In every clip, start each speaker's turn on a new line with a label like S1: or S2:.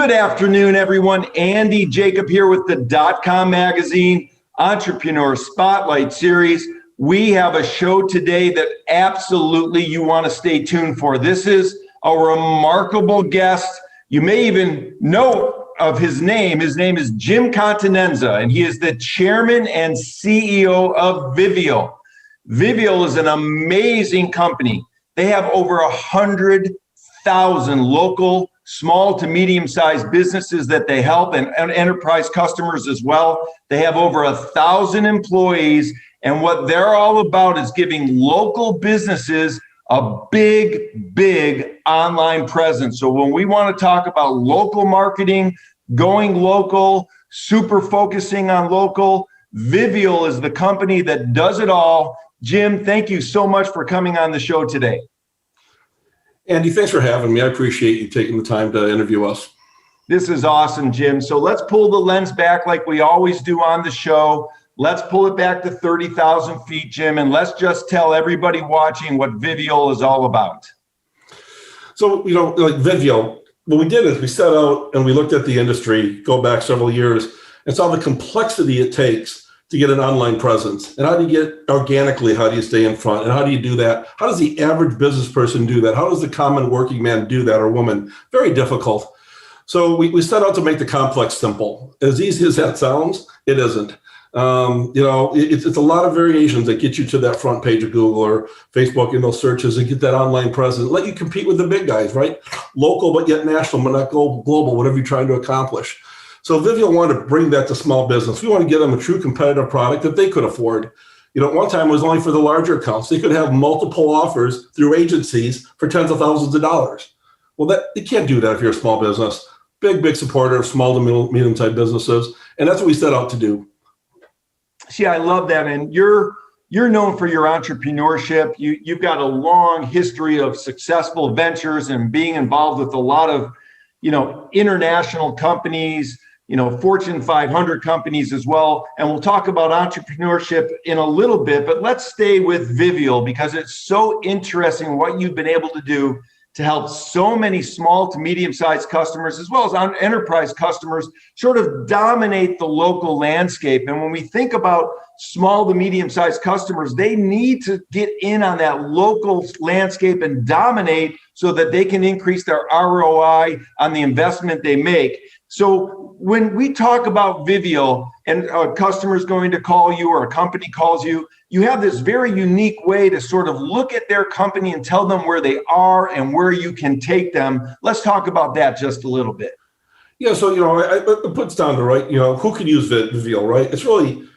S1: Good afternoon, everyone. Andy Jacob here with the DotCom magazine Entrepreneur Spotlight Series. We have a show today that absolutely you want to stay tuned for. This is a remarkable guest. You may even know of his name. His name is Jim Continenza, and he is the chairman and CEO of Vivial. Vivial is an amazing company. They have over 100,000 local small to medium-sized businesses that they help, and enterprise customers as well. They have over 1,000 employees, and what they're all about is giving local businesses a big online presence. So when we want to talk about local marketing, going local, super focusing on local, Vivial is the company that does it all. Jim, thank you so much for coming on the show today.
S2: Andy, thanks for having me. I appreciate you taking the time to interview us.
S1: This is awesome, Jim. So let's pull the lens back like we always do on the show. Let's pull it back to 30,000 feet, Jim, and let's just tell everybody watching what Vivial is all about.
S2: So, like Vivial, what we did is we set out and we looked at the industry, go back several years, and saw the complexity it takes to get an online presence. And how do you get organically, how do you stay in front? And how do you do that? How does the average business person do that? How does the common working man do that, or woman? Very difficult. So we set out to make the complex simple. As easy as that sounds, it isn't. It's a lot of variations that get you to that front page of Google or Facebook in those searches and get that online presence. Let you compete with the big guys, right? Local, but yet national, but not global, whatever you're trying to accomplish. So Vivial wanted to bring that to small business. We want to give them a true competitive product that they could afford. One time it was only for the larger accounts. They could have multiple offers through agencies for tens of thousands of dollars. Well, you can't do that if you're a small business. Big supporter of small to medium-sized businesses. And that's what we set out to do.
S1: See, I love that. And you're known for your entrepreneurship. You've got a long history of successful ventures and being involved with a lot of, international companies, Fortune 500 companies as well. And we'll talk about entrepreneurship in a little bit, but let's stay with Vivial because it's so interesting what you've been able to do to help so many small to medium-sized customers, as well as enterprise customers, sort of dominate the local landscape. And when we think about small to medium-sized customers, they need to get in on that local landscape and dominate so that they can increase their ROI on the investment they make. So when we talk about Vivial and a customer's going to call you or a company calls you, you have this very unique way to sort of look at their company and tell them where they are and where you can take them. Let's talk about that just a little bit.
S2: Yeah, so, it puts down to, right, who can use Vivial, right? It's really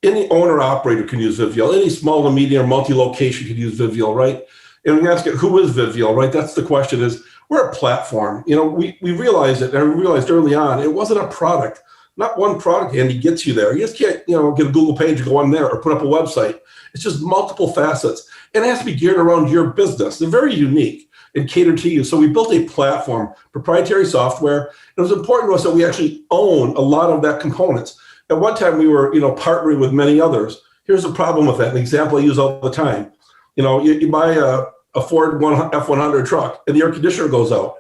S2: any owner operator can use Vivial. Any small to medium multi-location can use Vivial, right? And we ask it, who is Vivial, right? That's the question is, we're a platform. We realized it, and we realized early on, it wasn't a product. Not one product, Andy, gets you there. You just can't, get a Google page and go on there or put up a website. It's just multiple facets. And it has to be geared around your business. They're very unique and catered to you. So we built a platform, proprietary software. It was important to us that we actually own a lot of that components. At one time, we were, partnering with many others. Here's the problem with that. An example I use all the time. You buy a Ford F-100 truck and the air conditioner goes out.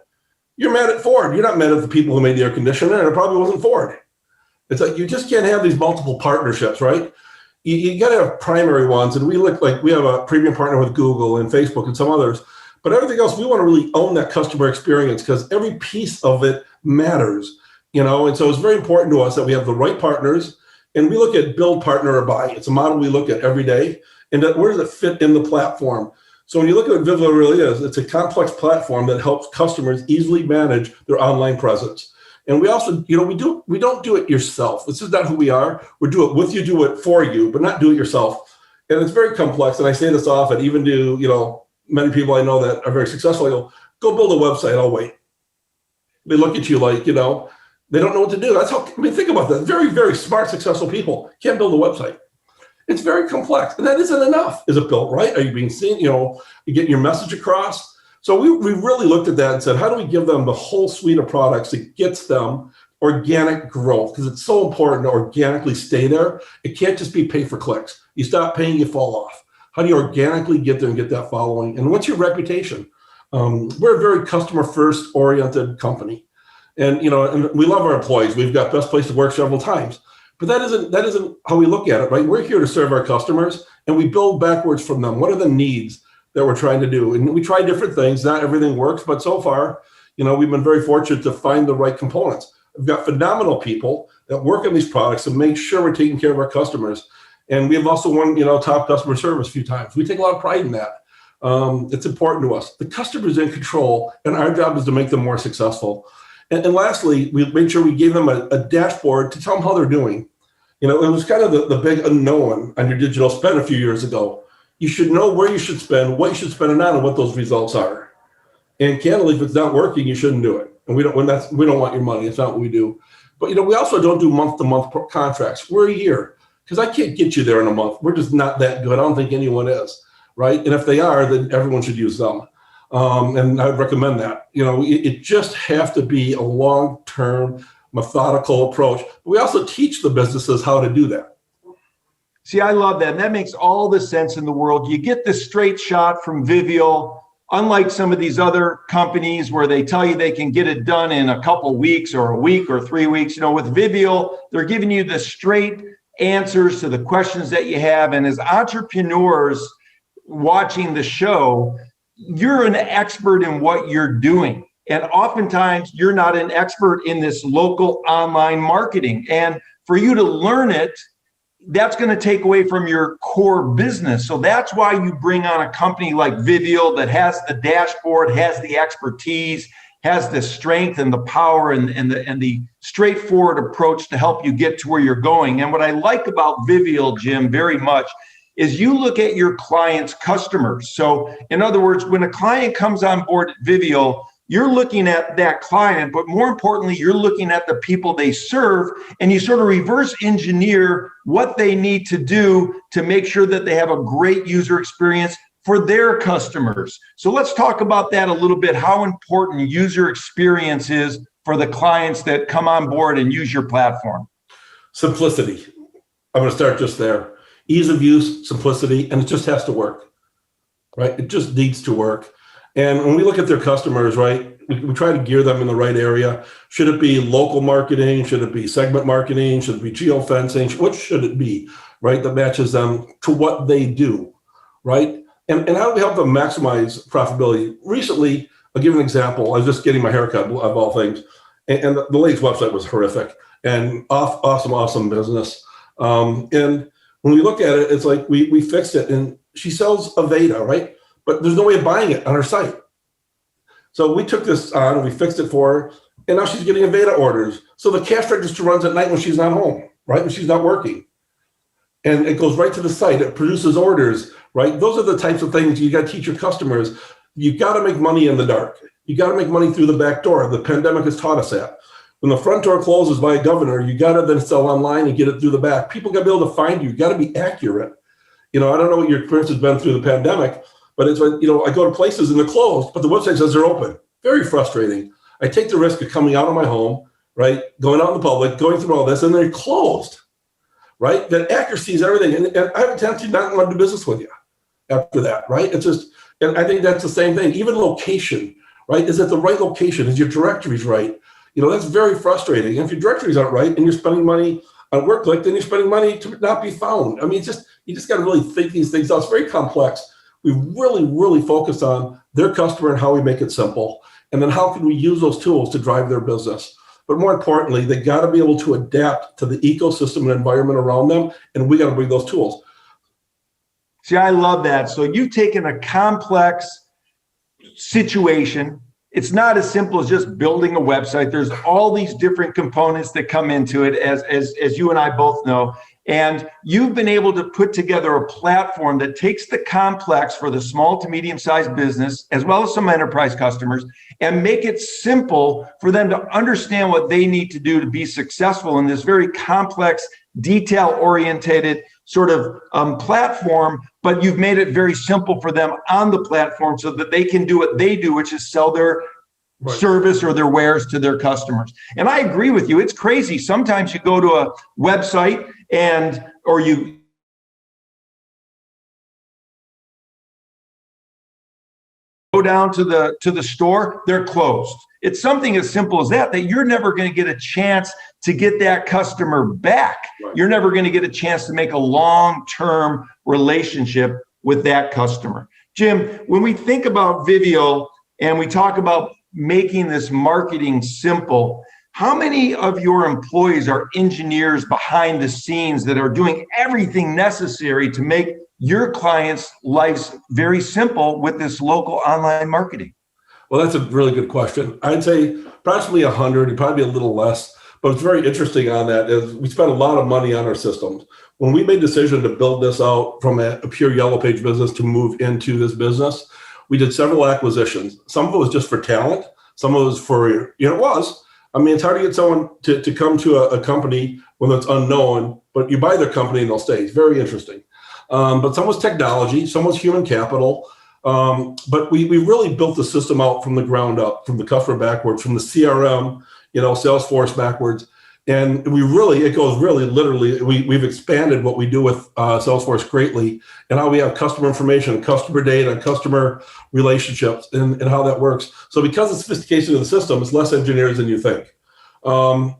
S2: You're mad at Ford. You're not mad at the people who made the air conditioner, and it probably wasn't Ford. It's like you just can't have these multiple partnerships, right? You got to have primary ones, and we have a premium partner with Google and Facebook and some others, but everything else, we want to really own that customer experience because every piece of it matters, and so it's very important to us that we have the right partners, and we look at build, partner, or buy. It's a model we look at every day, and where does it fit in the platform? So when you look at what Vivial really is, it's a complex platform that helps customers easily manage their online presence. And we also, we don't do it yourself. This is not who we are. We do it with you, do it for you, but not do it yourself. And it's very complex. And I say this often, even to, many people I know that are very successful. I go build a website, I'll wait. They look at you like, they don't know what to do. That's how, think about that. Very, very smart, successful people can't build a website. It's very complex. And that isn't enough. Is it built right? Are you being seen? You getting your message across? So we really looked at that and said, how do we give them the whole suite of products that gets them organic growth? Because it's so important to organically stay there. It can't just be pay for clicks. You stop paying, you fall off. How do you organically get there and get that following? And what's your reputation? We're a very customer first oriented company. And and we love our employees. We've got best place to work several times. But that isn't how we look at it, right? We're here to serve our customers, and we build backwards from them. What are the needs that we're trying to do? And we try different things. Not everything works, but so far, we've been very fortunate to find the right components. We've got phenomenal people that work on these products and make sure we're taking care of our customers. And we have also won, top customer service a few times. We take a lot of pride in that. It's important to us. The customer's in control, and our job is to make them more successful. And lastly, we made sure we gave them a dashboard to tell them how they're doing. It was kind of the big unknown on your digital spend a few years ago. You should know where you should spend, what you should spend it on, and what those results are. And candidly, if it's not working, you shouldn't do it. And we don't want your money. It's not what we do. But we also don't do month-to-month contracts. We're a year, because I can't get you there in a month. We're just not that good. I don't think anyone is, right? And if they are, then everyone should use them. And I would recommend that. It just have to be a long-term, methodical approach. But we also teach the businesses how to do that.
S1: See, I love that. And that makes all the sense in the world. You get the straight shot from Vivial, unlike some of these other companies where they tell you they can get it done in a couple weeks or a week or 3 weeks. With Vivial, they're giving you the straight answers to the questions that you have. And as entrepreneurs watching the show, you're an expert in what you're doing. And oftentimes you're not an expert in this local online marketing. And for you to learn it, that's going to take away from your core business. So that's why you bring on a company like Vivial that has the dashboard, has the expertise, has the strength and the power and the straightforward approach to help you get to where you're going. And what I like about Vivial, Jim, very much is you look at your clients' customers. So in other words, when a client comes on board at Vivial, you're looking at that client, but more importantly, you're looking at the people they serve, and you sort of reverse engineer what they need to do to make sure that they have a great user experience for their customers. So let's talk about that a little bit, how important user experience is for the clients that come on board and use your platform.
S2: Simplicity. I'm going to start just there. Ease of use, simplicity, and it just has to work, right? It just needs to work. And when we look at their customers, right, we try to gear them in the right area. Should it be local marketing? Should it be segment marketing? Should it be geofencing? What should it be, right, that matches them to what they do, right? And how do we help them maximize profitability? Recently, I'll give an example. I was just getting my haircut, of all things, and the lady's website was horrific and awesome business. And when we look at it, it's like we fixed it, and she sells Aveda, right? But there's no way of buying it on her site. So we took this on and we fixed it for her, and now she's getting Aveda orders. So the cash register runs at night when she's not home, right? When she's not working. And it goes right to the site. It produces orders, right? Those are the types of things you got to teach your customers. You got to make money in the dark. You got to make money through the back door. The pandemic has taught us that. When the front door closes by a governor, you got to then sell online and get it through the back. People got to be able to find you. You got to be accurate. I don't know what your experience has been through the pandemic, but it's when, I go to places and they're closed, but the website says they're open. Very frustrating. I take the risk of coming out of my home, right? Going out in the public, going through all this, and they're closed, right? That accuracy is everything. And I have a tendency not to want to do business with you after that, right? It's just, and I think that's the same thing. Even location, right? Is it the right location? Is your directories right? That's very frustrating. And if your directories aren't right and you're spending money on WordClick, then you're spending money to not be found. I mean, you just got to really think these things out. It's very complex. We really focus on their customer and how we make it simple. And then how can we use those tools to drive their business? But more importantly, they got to be able to adapt to the ecosystem and environment around them. And we got to bring those tools.
S1: See, I love that. So you've taken a complex situation. It's not as simple as just building a website. There's all these different components that come into it, as you and I both know. And you've been able to put together a platform that takes the complex for the small to medium-sized business, as well as some enterprise customers, and make it simple for them to understand what they need to do to be successful in this very complex, detail-oriented sort of platform. But you've made it very simple for them on the platform so that they can do what they do, which is sell their service or their wares to their customers. And I agree with you. It's crazy. Sometimes you go to a website or you go down to the store, they're closed. It's something as simple as that you're never going to get a chance to get that customer back.
S2: Right.
S1: You're never going to get a chance to make a long-term relationship with that customer. Jim, when we think about Vivial and we talk about making this marketing simple, how many of your employees are engineers behind the scenes that are doing everything necessary to make your clients' lives very simple with this local online marketing?
S2: Well, that's a really good question. I'd say approximately 100, probably a little less, but it's very interesting on that is we spent a lot of money on our systems. When we made the decision to build this out from a pure yellow page business to move into this business, we did several acquisitions. Some of it was just for talent. Some of it was for, it's hard to get someone to come to a company when it's unknown, but you buy their company and they'll stay. It's very interesting. But some was technology, some was human capital. But we really built the system out from the ground up, from the customer backwards, from the CRM, Salesforce backwards. And it goes really literally, we've expanded what we do with Salesforce greatly, and how we have customer information, customer data, customer relationships, and how that works. So because of the sophistication of the system, it's less engineers than you think.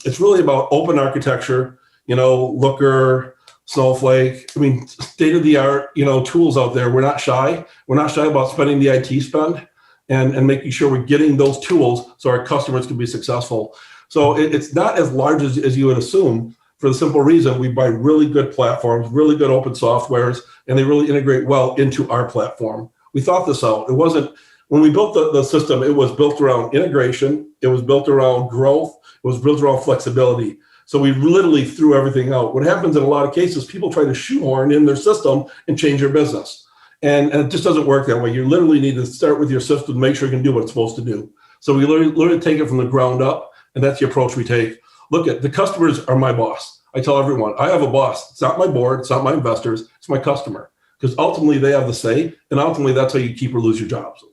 S2: It's really about open architecture, Looker, Snowflake, state-of-the-art, tools out there. We're not shy. We're not shy about spending the IT spend and making sure we're getting those tools so our customers can be successful. So it's not as large as you would assume, for the simple reason we buy really good platforms, really good open softwares, and they really integrate well into our platform. We thought this out. It wasn't, when we built the system, it was built around integration. It was built around growth. It was built around flexibility. So we literally threw everything out. What happens in a lot of cases, people try to shoehorn in their system and change their business. And it just doesn't work that way. You literally need to start with your system to make sure it can do what it's supposed to do. So we literally take it from the ground up, and that's the approach we take. Look, the customers are my boss. I tell everyone, I have a boss. It's not my board. It's not my investors. It's my customer. Because ultimately they have the say, and ultimately that's how you keep or lose your jobs.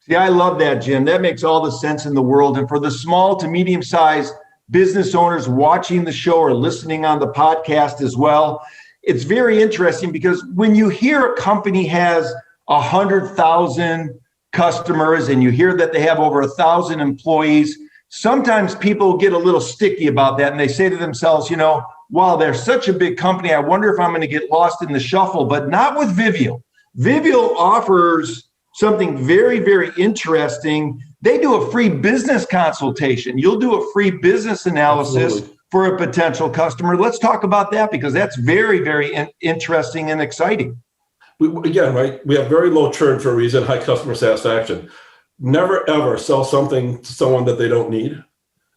S1: See, I love that, Jim. That makes all the sense in the world. And for the small to medium-sized business owners watching the show or listening on the podcast as well, it's very interesting because when you hear a company has 100,000 customers and you hear that they have over 1,000 employees, sometimes people get a little sticky about that and they say to themselves, wow, they're such a big company. I wonder if I'm going to get lost in the shuffle, but not with Vivial. Vivial offers something very, very interesting. They do a free business consultation. You'll do a free business analysis. Absolutely. For a potential customer. Let's talk about that because that's very, very interesting and exciting.
S2: We have very low churn for a reason, high customer satisfaction. Never, ever sell something to someone that they don't need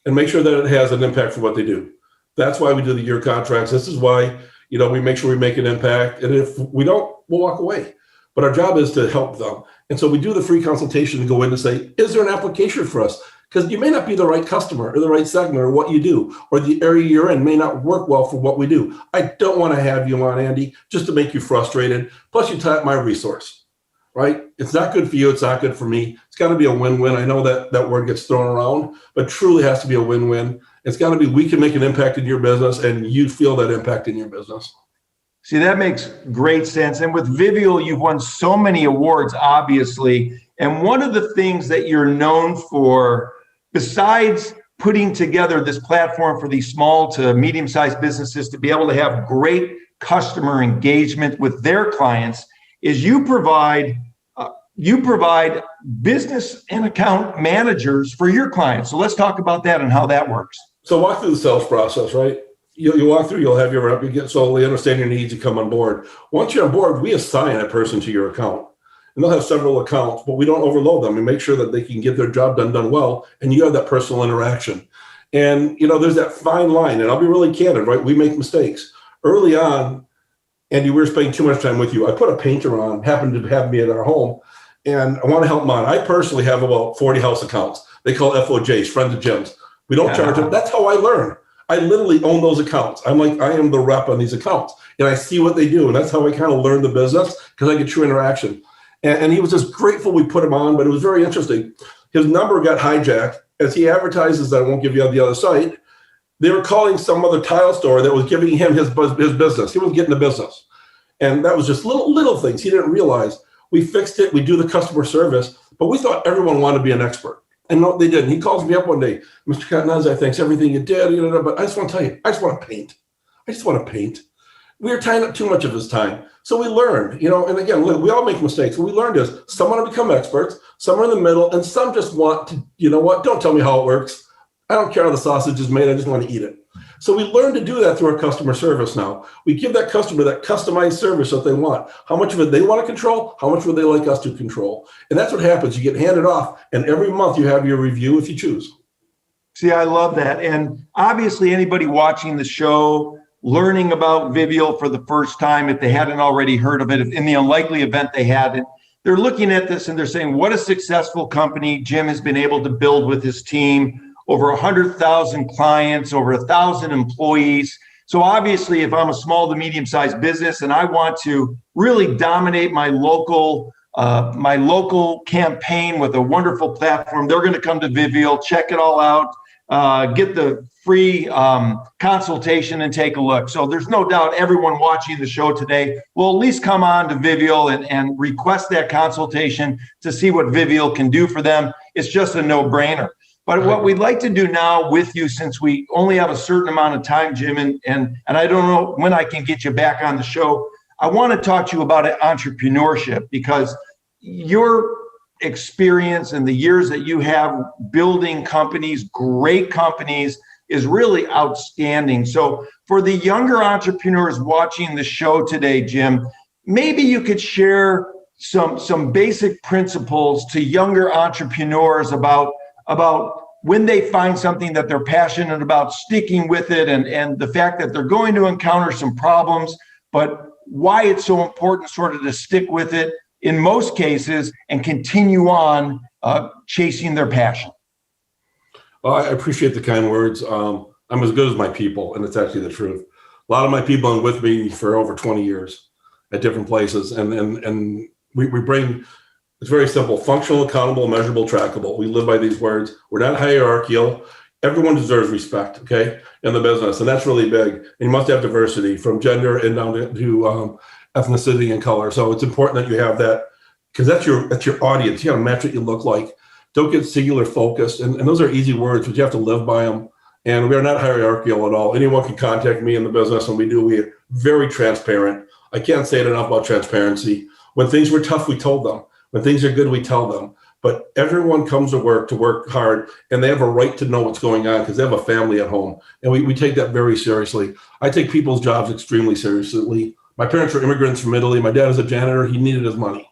S2: and make sure that it has an impact for what they do. That's why we do the year contracts. This is why, we make sure we make an impact. And if we don't, we'll walk away. But our job is to help them. And so we do the free consultation to go in and say, is there an application for us? Because you may not be the right customer or the right segment or what you do, or the area you're in may not work well for what we do. I don't want to have you on, Andy, just to make you frustrated. Plus you tap my resource, right? It's not good for you. It's not good for me. It's got to be a win-win. I know that word gets thrown around, but truly has to be a win-win. It's got to be, we can make an impact in your business and you feel that impact in your business.
S1: See, that makes great sense. And with Vivial, you've won so many awards, obviously. And one of the things that you're known for, besides putting together this platform for these small to medium-sized businesses to be able to have great customer engagement with their clients, is you provide business and account managers for your clients. So let's talk about that and how that works.
S2: So walk through the sales process, right? You walk through, you'll have your rep, you get slowly understand your needs, you come on board. Once you're on board, we assign a person to your account. And they'll have several accounts, but we don't overload them. We make sure that they can get their job done well, and you have that personal interaction. And, there's that fine line, and I'll be really candid, right? We make mistakes. Early on, Andy, we were spending too much time with you. I put a painter on, happened to have me at our home, and I want to help him on. I personally have about 40 house accounts. They call FOJs, friends of Jim's. We don't charge them. That's how I learn. I literally own those accounts. I'm like, I am the rep on these accounts, and I see what they do, and that's how I kind of learn the business because I get true interaction. And he was just grateful we put him on, but it was very interesting. His number got hijacked. As he advertises that I won't give you on the other site, they were calling some other tile store that was giving him his business. He wasn't getting the business. And that was just little things he didn't realize. We fixed it. We do the customer service, but we thought everyone wanted to be an expert. And no, they didn't. He calls me up one day, Mr. Continenza, thanks everything you did, but I just want to tell you, I just want to paint. I just want to paint. We were tying up too much of his time. So we learned, and again, look, we all make mistakes. What we learned is some want to become experts, some are in the middle, and some just want to, don't tell me how it works. I don't care how the sausage is made. I just want to eat it. So we learned to do that through our customer service now. We give that customer that customized service that they want. How much of it they want to control, how much would they like us to control? And that's what happens. You get handed off, and every month you have your review if you choose.
S1: See, I love that. And obviously anybody watching the show, learning about Vivial for the first time, if they hadn't already heard of it, in the unlikely event they hadn't, they're looking at this and they're saying, what a successful company Jim has been able to build with his team. Over 100,000 clients, over 1,000 employees. So obviously, if I'm a small to medium-sized business and I want to really dominate my local campaign with a wonderful platform, they're going to come to Vivial, check it all out, get the free consultation and take a look. So there's no doubt everyone watching the show today will at least come on to Vivial and request that consultation to see what Vivial can do for them. It's just a no-brainer. But what we'd like to do now with you, since we only have a certain amount of time, Jim, and I don't know when I can get you back on the show, I want to talk to you about entrepreneurship, because your experience and the years that you have building companies, great companies, is really outstanding. So for the younger entrepreneurs watching the show today, Jim, maybe you could share some basic principles to younger entrepreneurs about when they find something that they're passionate about, sticking with it, and the fact that they're going to encounter some problems, but why it's so important sort of to stick with it in most cases and continue on chasing their passion.
S2: Well, I appreciate the kind words. I'm as good as my people, and it's actually the truth. A lot of my people are with me for over 20 years at different places, and we bring. It's very simple: functional, accountable, measurable, trackable. We live by these words. We're not hierarchical. Everyone deserves respect, okay, in the business, and that's really big. And you must have diversity from gender and down to ethnicity and color. So it's important that you have that, because that's your audience. You got to match what you look like. Don't get singular focused, and those are easy words, but you have to live by them. And we are not hierarchical at all. Anyone can contact me in the business, and we're very transparent. I can't say it enough about transparency. When things were tough, we told them. When things are good, we tell them. But everyone comes to work hard, and they have a right to know what's going on because they have a family at home. And we take that very seriously. I take people's jobs extremely seriously. My parents were immigrants from Italy. My dad was a janitor. He needed his money.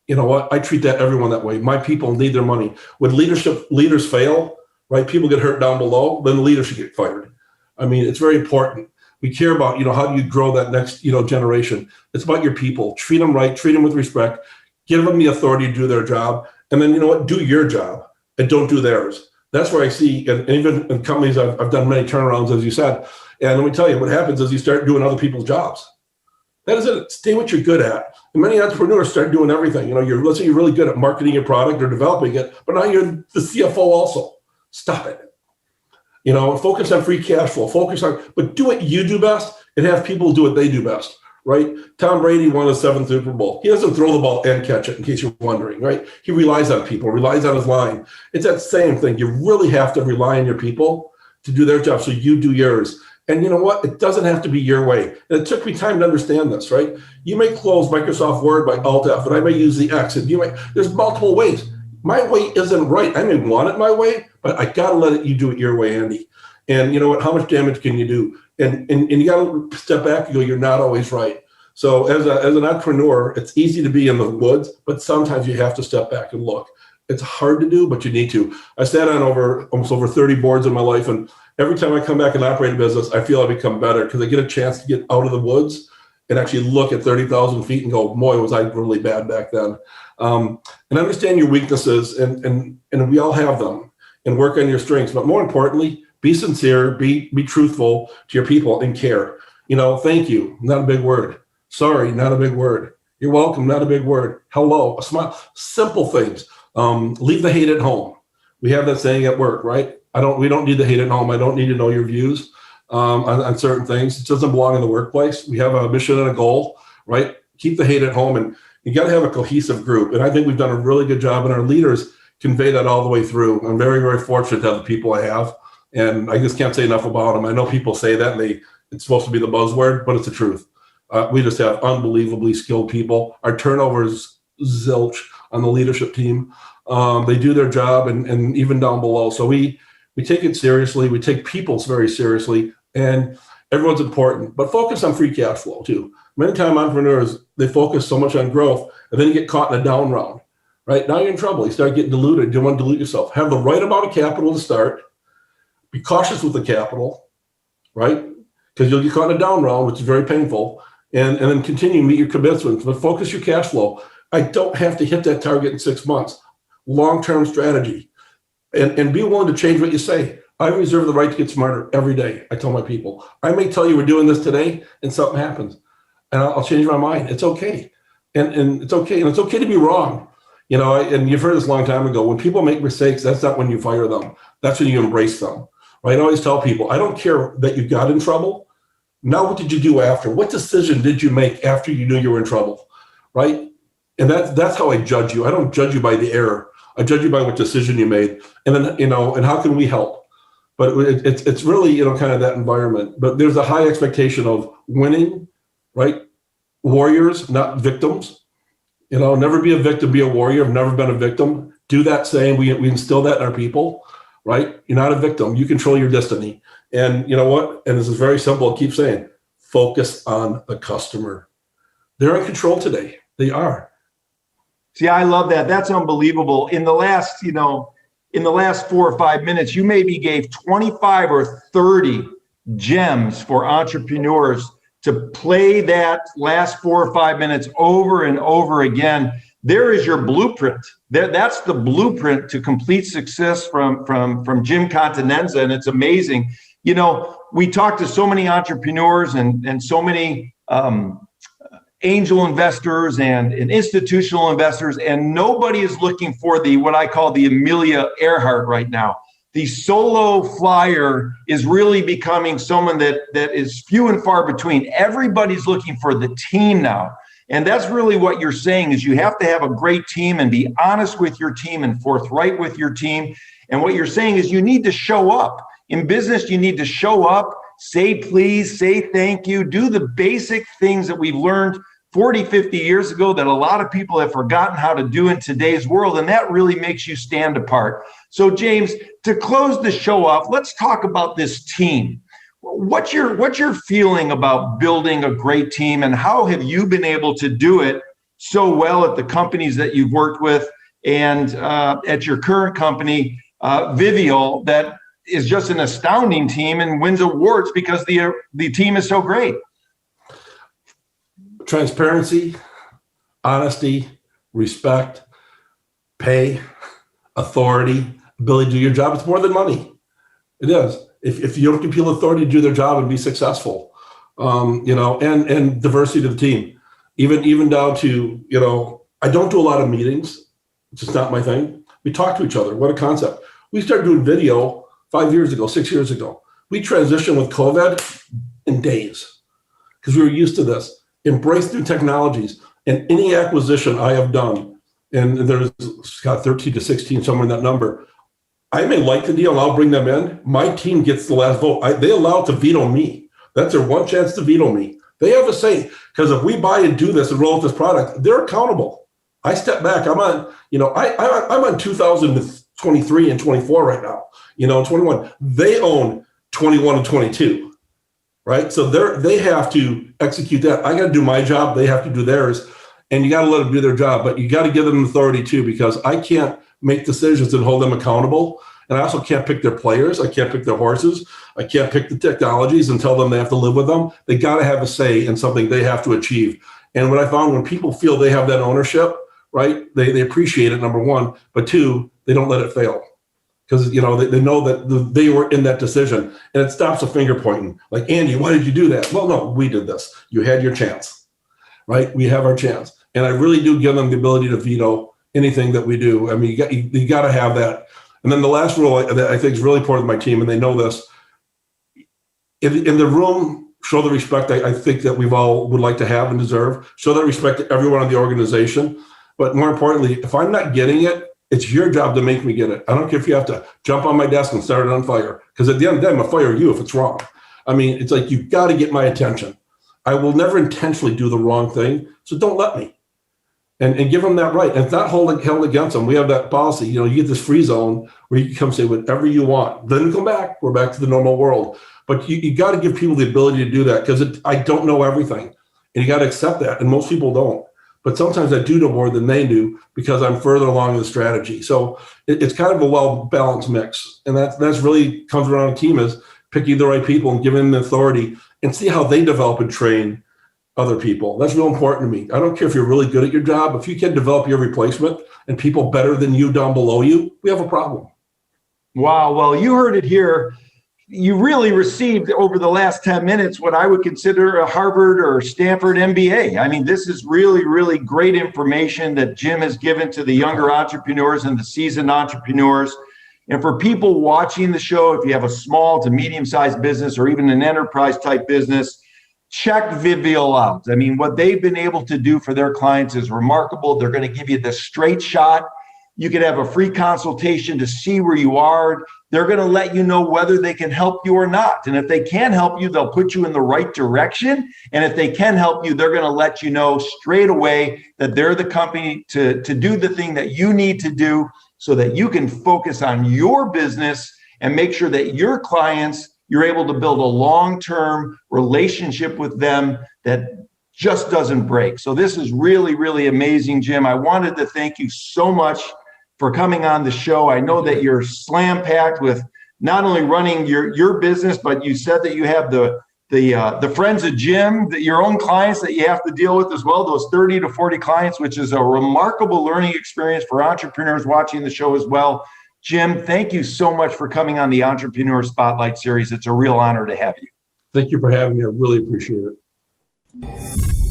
S2: You know what? I treat everyone that way. My people need their money. When leaders fail, right? People get hurt down below, then the leader should get fired. I mean, it's very important. We care about, how do you grow that next, generation? It's about your people. Treat them right. Treat them with respect. Give them the authority to do their job. And then, do your job and don't do theirs. That's where I see, and even in companies, I've done many turnarounds, as you said. And let me tell you, what happens is you start doing other people's jobs. That is it. Stay what you're good at. And many entrepreneurs start doing everything. Let's say you're really good at marketing your product or developing it, but now you're the CFO also. Stop it. Focus on free cash flow. But do what you do best and have people do what they do best. Right? Tom Brady won his 7th Super Bowl. He doesn't throw the ball and catch it, in case you're wondering, right? He relies on people, relies on his line. It's that same thing. You really have to rely on your people to do their job, so you do yours. And you know what? It doesn't have to be your way. And it took me time to understand this, right? You may close Microsoft Word by Alt-F, and I may use the X, and there's multiple ways. My way isn't right. I may want it my way, but I got to let you do it your way, Andy. And you know what? How much damage can you do? And you got to step back and go, you're not always right. So as an entrepreneur, it's easy to be in the woods, but sometimes you have to step back and look. It's hard to do, but you need to. I sat on almost over 30 boards in my life, and every time I come back and operate a business, I feel I become better because I get a chance to get out of the woods and actually look at 30,000 feet and go, boy, was I really bad back then. And understand your weaknesses, and we all have them, and work on your strengths. But more importantly, be sincere, be truthful to your people, and care. Thank you, not a big word. Sorry, not a big word. You're welcome, not a big word. Hello, a smile, simple things. Leave the hate at home. We have that saying at work, right? We don't need the hate at home. I don't need to know your views on certain things. It doesn't belong in the workplace. We have a mission and a goal, right? Keep the hate at home. And You got to have a cohesive group. And I think we've done a really good job, and our leaders convey that all the way through. I'm very, very fortunate to have the people I have. And I just can't say enough about them. I know people say that, and it's supposed to be the buzzword, but it's the truth. We just have unbelievably skilled people. Our turnover is zilch on the leadership team. They do their job, and even down below. So we take it seriously. We take people very seriously, and everyone's important. But focus on free cash flow too. Many times entrepreneurs, they focus so much on growth, and then you get caught in a down round. Right now you're in trouble. You start getting diluted. You don't want to dilute yourself. Have the right amount of capital to start. Be cautious with the capital, right? Because you'll get caught in a down round, which is very painful. And then continue to meet your commitments, but focus your cash flow. I don't have to hit that target in 6 months. Long-term strategy. And be willing to change what you say. I reserve the right to get smarter every day. I tell my people, I may tell you we're doing this today and something happens. And I'll change my mind. It's okay. And it's okay. And it's okay to be wrong. You know, and you've heard this a long time ago. When people make mistakes, that's not when you fire them. That's when you embrace them. Right? I always tell people, I don't care that you got in trouble. Now, what did you do after? What decision did you make after you knew you were in trouble? Right? And that's how I judge you. I don't judge you by the error. I judge you by what decision you made. And then, you know, and how can we help? But it's really, you know, kind of that environment. But there's a high expectation of winning, right? Warriors, not victims. You know, never be a victim, be a warrior. I've never been a victim. Do that saying. We instill that in our people, right? You're not a victim. You control your destiny. And you know what? And this is very simple. I keep saying, focus on the customer. They're in control today. They are.
S1: See, I love that. That's unbelievable. In the last 4 or 5 minutes, you maybe gave 25 or 30 gems for entrepreneurs to play that last 4 or 5 minutes over and over again. There is your blueprint. That's the blueprint to complete success from Jim Continenza, and it's amazing. You know, we talk to so many entrepreneurs and so many angel investors and institutional investors, and nobody is looking for what I call the Amelia Earhart right now. The solo flyer is really becoming someone that is few and far between. Everybody's looking for the team now. And that's really what you're saying, is you have to have a great team and be honest with your team and forthright with your team. And what you're saying is you need to show up. In business, you need to show up, say please, say thank you, do the basic things that we've learned 40, 50 years ago that a lot of people have forgotten how to do in today's world. And that really makes you stand apart. So James, to close the show off, let's talk about this team. What's your feeling about building a great team, and how have you been able to do it so well at the companies that you've worked with and at your current company, Vivial, that is just an astounding team and wins awards because the team is so great?
S2: Transparency, honesty, respect, pay, authority, ability to do your job. It's more than money. It is. If you don't give people authority to do their job and be successful, you know, and diversity to the team, even down to, you know, I don't do a lot of meetings. It's just not my thing. We talk to each other. What a concept. We started doing video 5 years ago, 6 years ago. We transitioned with COVID in days because we were used to this. Embrace new technologies. And any acquisition I have done, and there's got 13 to 16, somewhere in that number, I may like the deal and I'll bring them in. My team gets the last vote. They allow to veto me. That's their one chance to veto me. They have a say, because if we buy and do this and roll out this product, they're accountable. I step back. I'm on, you know, I'm on 2023 and 24 right now, you know, 21. They own 21 and 22, right? So they have to execute that. I got to do my job. They have to do theirs. And you got to let them do their job, but you got to give them authority too, because I can't make decisions and hold them accountable. And I also can't pick their players. I can't pick their horses. I can't pick the technologies and tell them they have to live with them. They got to have a say in something they have to achieve. And what I found, when people feel they have that ownership, right, they appreciate it, number one, but two, they don't let it fail. Because, you know, they know that they were in that decision, and it stops the finger pointing. Like, Andy, why did you do that? Well, no, we did this. You had your chance, right? We have our chance. And I really do give them the ability to veto anything that we do. I mean, you got to have that. And then the last rule that I think is really important to my team, and they know this, in the room show the respect I think that we've all would like to have and deserve, show that respect to everyone in the organization. But more importantly, if I'm not getting it, it's your job to make me get it. I don't care if you have to jump on my desk and start it on fire, because at the end of the day, I'm gonna fire you if it's wrong. I mean, it's like, you've got to get my attention. I will never intentionally do the wrong thing, so don't let me. And give them that right. And it's not held against them. We have that policy, you get this free zone where you can come say whatever you want. Then you come back, we're back to the normal world. But you got to give people the ability to do that, because I don't know everything. And you got to accept that. And most people don't. But sometimes I do know more than they do, because I'm further along in the strategy. So it's kind of a well-balanced mix. And that's really comes around a team, is picking the right people and giving them the authority and see how they develop and train other people. That's real important to me. I don't care if you're really good at your job. If you can develop your replacement and people better than you down below you, we have a problem.
S1: Wow. Well, you heard it here. You really received over the last 10 minutes what I would consider a Harvard or Stanford MBA. I mean, this is really, really great information that Jim has given to the younger entrepreneurs and the seasoned entrepreneurs. And for people watching the show, if you have a small to medium-sized business or even an enterprise type business, check Vivial out. I mean, what they've been able to do for their clients is remarkable. They're going to give you the straight shot. You could have a free consultation to see where you are. They're going to let you know whether they can help you or not. And if they can help you, they'll put you in the right direction. And if they can help you, they're going to let you know straight away that they're the company to do the thing that you need to do, so that you can focus on your business and make sure that your clients, you're able to build a long-term relationship with them that just doesn't break. So this is really, really amazing, Jim. I wanted to thank you so much for coming on the show. I know that you're slam-packed with not only running your business, but you said that you have the friends of Jim, your own clients that you have to deal with as well, those 30 to 40 clients, which is a remarkable learning experience for entrepreneurs watching the show as well. Jim, thank you so much for coming on the Entrepreneur Spotlight Series. It's a real honor to have you.
S2: Thank you for having me. I really appreciate it.